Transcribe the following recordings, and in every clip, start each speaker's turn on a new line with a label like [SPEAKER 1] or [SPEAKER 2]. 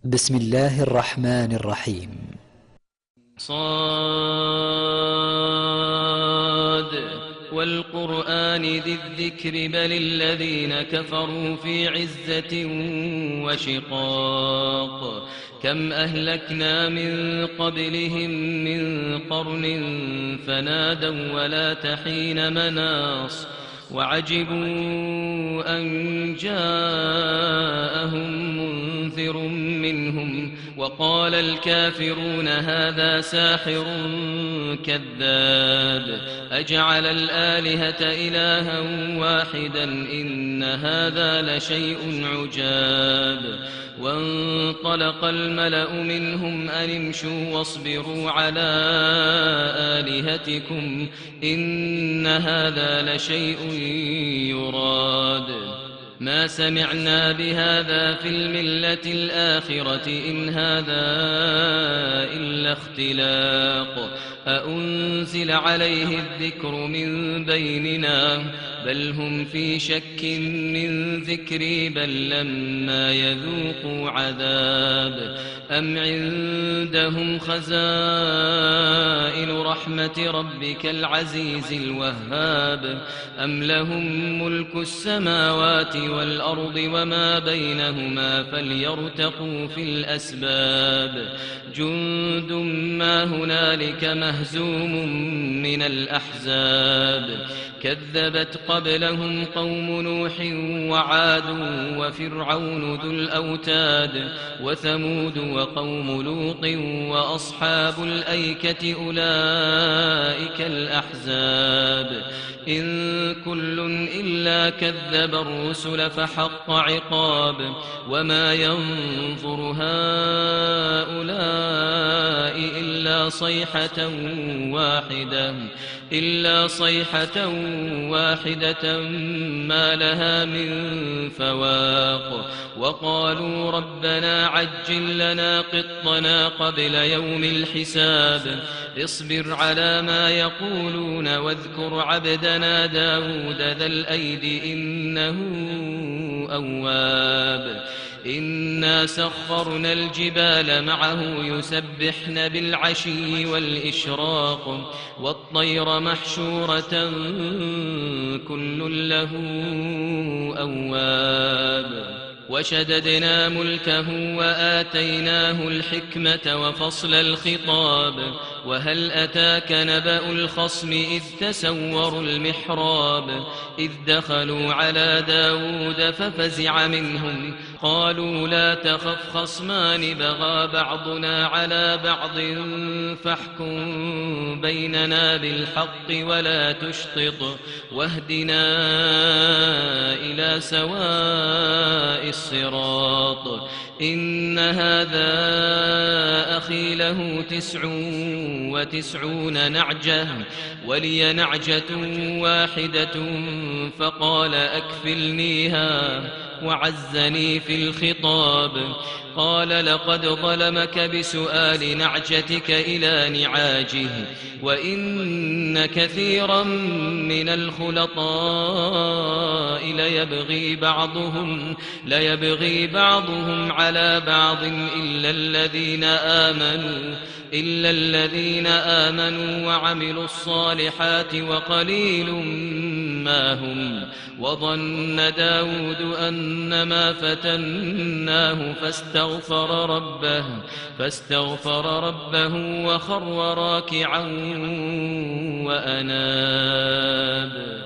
[SPEAKER 1] بسم الله الرحمن الرحيم.
[SPEAKER 2] صاد والقرآن ذي الذكر بل الذين كفروا في عزة وشقاق كم أهلكنا من قبلهم من قرن فنادوا ولا تحين مناص وعجبوا أن جاءهم منذر منهم وقال الكافرون هذا ساحر كذاب أجعل الآلهة إلها واحدا إن هذا لشيء عجاب وانطلق الملأ منهم أن امشوا واصبروا على آلهتكم إن هذا لشيء يراد ما سمعنا بهذا في الملة الآخرة إن هذا إلا اختلاق أأنزل عليه الذكر من بيننا بل هم في شك من ذكري بل لما يذوقوا عذاب أم عندهم خزائن رحمة ربك العزيز الوهاب أم لهم ملك السماوات والأرض وما بينهما فليرتقوا في الأسباب جند ما هنالك مهزوم من الأحزاب كذبت قبلهم قوم نوح وعاد وفرعون ذو الأوتاد وثمود وقوم لوط وأصحاب الأيكة أولئك الأحزاب إن كل إلا كذب الرسل فحق عقاب وما ينظر هؤلاء إلا صيحة واحدة ما لها من فواق وقالوا ربنا عجل لنا قطنا قبل يوم الحساب اصبر على ما يقولون واذكر عبدنا داود ذا الأيد إنه أواب إنا سخرنا الجبال معه يسبحن بالعشي والإشراق والطير محشورة كل له أواب وشددنا ملكه وآتيناه الحكمة وفصل الخطاب وهل أتاك نبأ الخصم إذ تسوروا المحراب إذ دخلوا على داود ففزع منهم قالوا لا تخف خصمان بغى بعضنا على بعض فاحكم بيننا بالحق ولا تشطط واهدنا إلى سواء الصراط إن هذا أخي له 99 نعجة ولي نعجة واحدة فقال أكفلنيها وعزني في الخطاب قال لقد ظلمك بسؤال نعجتك إلى نعاجه وإن كثيرا من الخلطاء ليبغي بعضهم على بعض إلا الذين آمنوا وعملوا الصالحات وقليل ما هم وظن داود أنما فتناه فاستغفر ربه وخر راكعا وأناب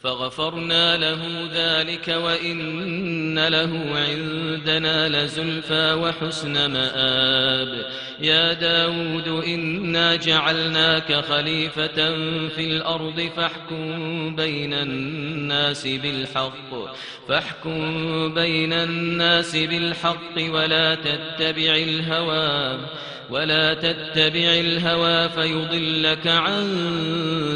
[SPEAKER 2] فغفرنا له ذلك وإن له عندنا لزلفى وحسن مآب يا داود إنا جعلناك خليفة في الأرض فاحكم بين الناس بالحق ولا تتبع الهوى ولا تتبع الهوى فيضلك عن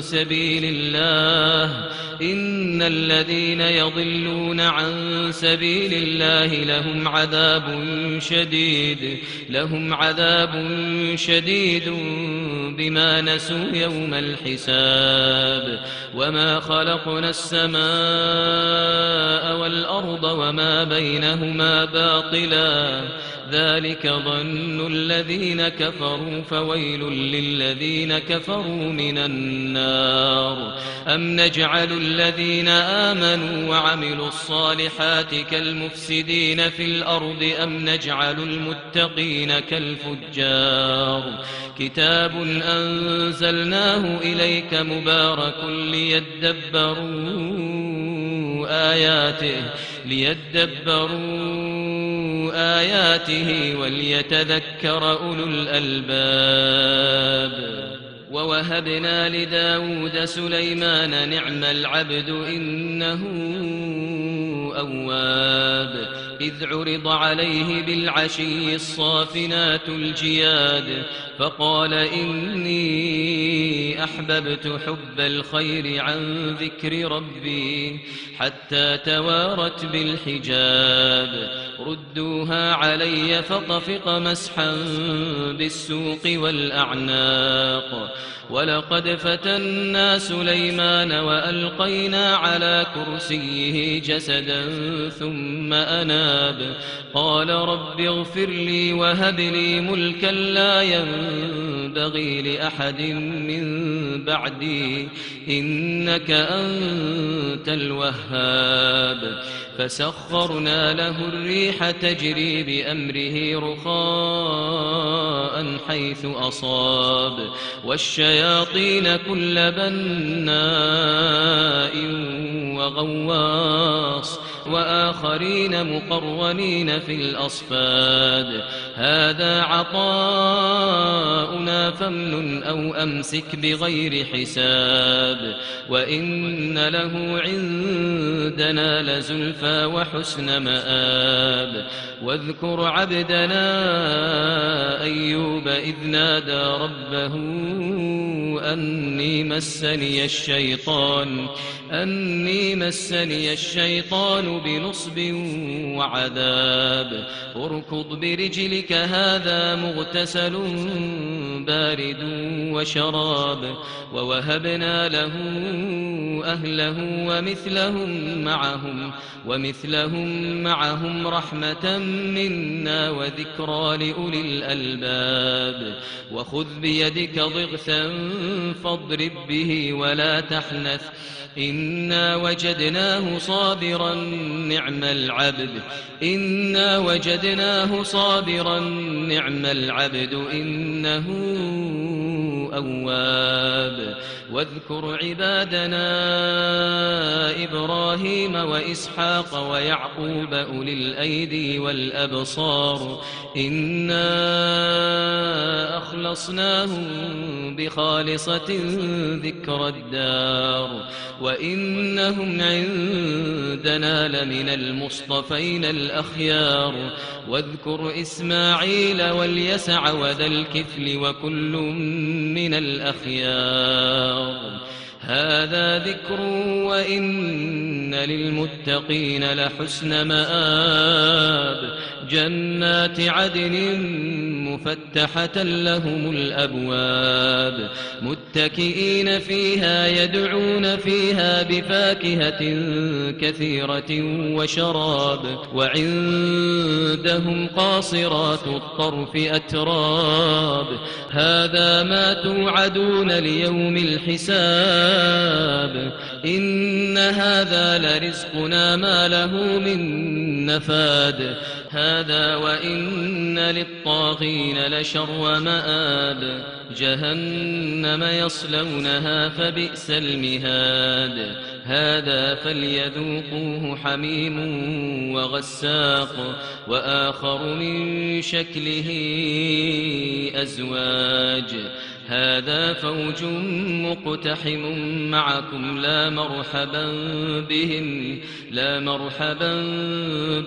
[SPEAKER 2] سبيل الله إن الذين يضلون عن سبيل الله لهم عذاب شديد بما نسوا يوم الحساب وما خلقنا السماء والأرض وما بينهما باطلا ذلك ظن الذين كفروا فويل للذين كفروا من النار أم نجعل الذين آمنوا وعملوا الصالحات كالمفسدين في الأرض أم نجعل المتقين كالفجار كتاب أنزلناه إليك مبارك ليدبروا آياته وليتذكر أولو الألباب ووهبنا لداود سليمان نعم العبد إنه أواب إذ عرض عليه بالعشي الصافنات الجياد فقال إني أحببت حب الخير عن ذكر ربي حتى توارت بالحجاب ردوها علي فطفق مسحا بالسوق والأعناق ولقد فتنا سليمان وألقينا على كرسيه جسدا ثم أناب قال رب اغفر لي وهب لي ملكا لا ينبغي لأحد من بعدي إنك أنت الوهاب فسخرنا له الريح تجري بأمره رخاء حيث أصاب والشياطين كل بناء وغواص وآخرين مقرنين في الأصفاد هذا عطاؤنا فامنن أو أمسك بغير حساب وإن له عندنا لزلفى وحسن مآب واذكر عبدنا أيوب إذ نادى ربه أني مسني الشيطان بنصب وعذاب اركض برجلك هذا مغتسل بارد وشراب ووهبنا له أهله ومثلهم معهم رحمة منا وذكرى لأولي الألباب وخذ بيدك ضغثا فاضرب به ولا تحنث إنا وجدناه صابرا نعم العبد إنه أواب واذكر عبادنا إبراهيم وإسحاق ويعقوب أولي الأيدي والأبصار إنا أخلصناهم بخالصة ذكر الدار وإنهم عندنا لمن المصطفين الأخيار واذكر إسماعيل واليسع وذا الكفل وكل من الأخيار هذا ذكر وإن للمتقين لحسن مآب جنات عدن مفتحة لهم الأبواب متكئين فيها يدعون فيها بفاكهة كثيرة وشراب وعندهم قاصرات الطرف أتراب هذا ما توعدون ليوم الحساب إن هذا لرزقنا ما له من نفاد هذا وإن للطاغين لشر مآب جهنم يصلونها فبئس المهاد هذا فليذوقوه حميم وغساق وآخر من شكله أزواج هذا فوج مقتحم معكم لا مرحبا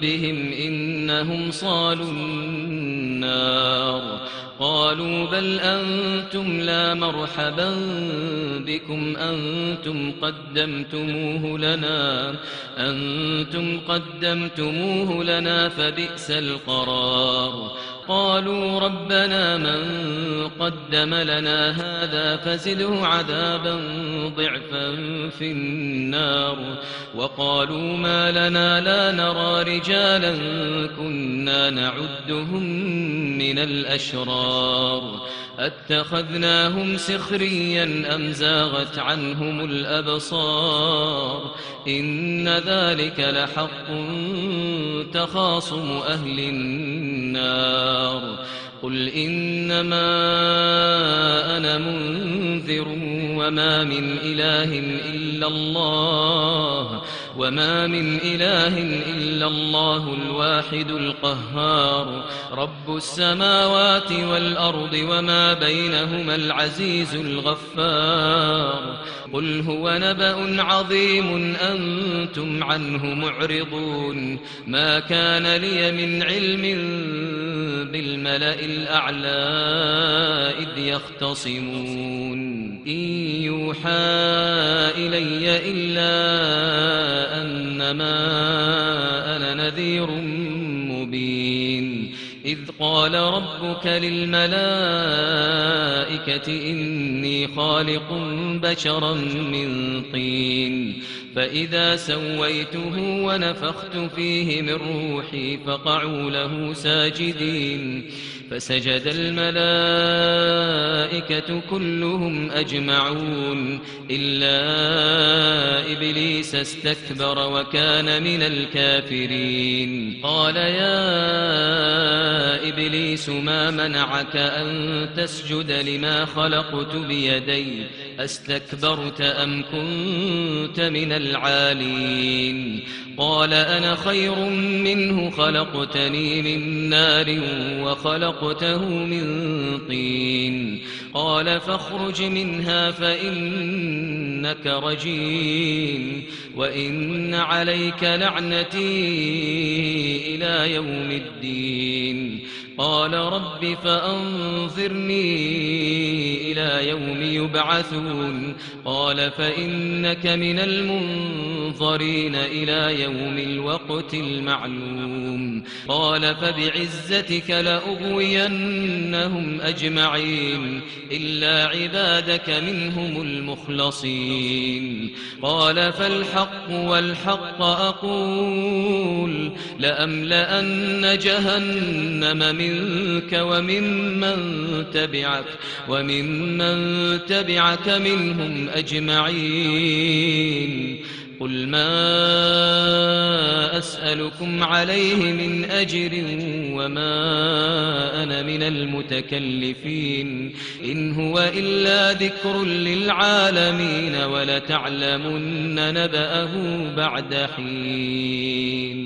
[SPEAKER 2] بهم إنهم صالوا النار قالوا بل أنتم لا مرحبا بكم أنتم قدمتموه لنا فبئس القرار قالوا ربنا من قدم لنا هذا فزده عذابا ضعفا في النار وقالوا ما لنا لا نرى رجالا كنا نعدهم من الأشرار أتخذناهم سخريا أم زاغت عنهم الأبصار إن ذلك لحق تخاصم أهل النار قل إنما أنا منذر وما من إله إلا الله الواحد القهار رب السماوات والأرض وما بينهما العزيز الغفار قل هو نبأ عظيم أنتم عنه معرضون ما كان لي من علم بالملأ الأعلى إذ يختصمون إن يوحى إلي إلا أنما أنا نذير مبين إذ قال ربك للملائكة إني خالق بشرا من طين فإذا سويته ونفخت فيه من روحي فقعوا له ساجدين فسجد الملائكة كلهم أجمعون إلا إبليس استكبر وكان من الكافرين قال يا إبليس ما منعك أن تسجد لما خلقت بيدي أستكبرت أم كنت من العالين قال أنا خير منه خلقتني من نار وخلقته من طين قال فاخرج منها فإنك رجيم وإن عليك لعنتي إلى يوم الدين قال رب فأنظرني إلى يوم يبعثون قال فإنك من المنظرين إلى يوم الوقت المعلوم قال فبعزتك لأغوينهم أجمعين إلا عبادك منهم المخلصين قال فالحق والحق أقول لأملأن جهنم منك وممن تبعك منهم أجمعين قل ما أسألكم عليه من أجر وما أنا من المتكلفين إن هو إلا ذكر للعالمين ولتعلمن نبأه بعد حين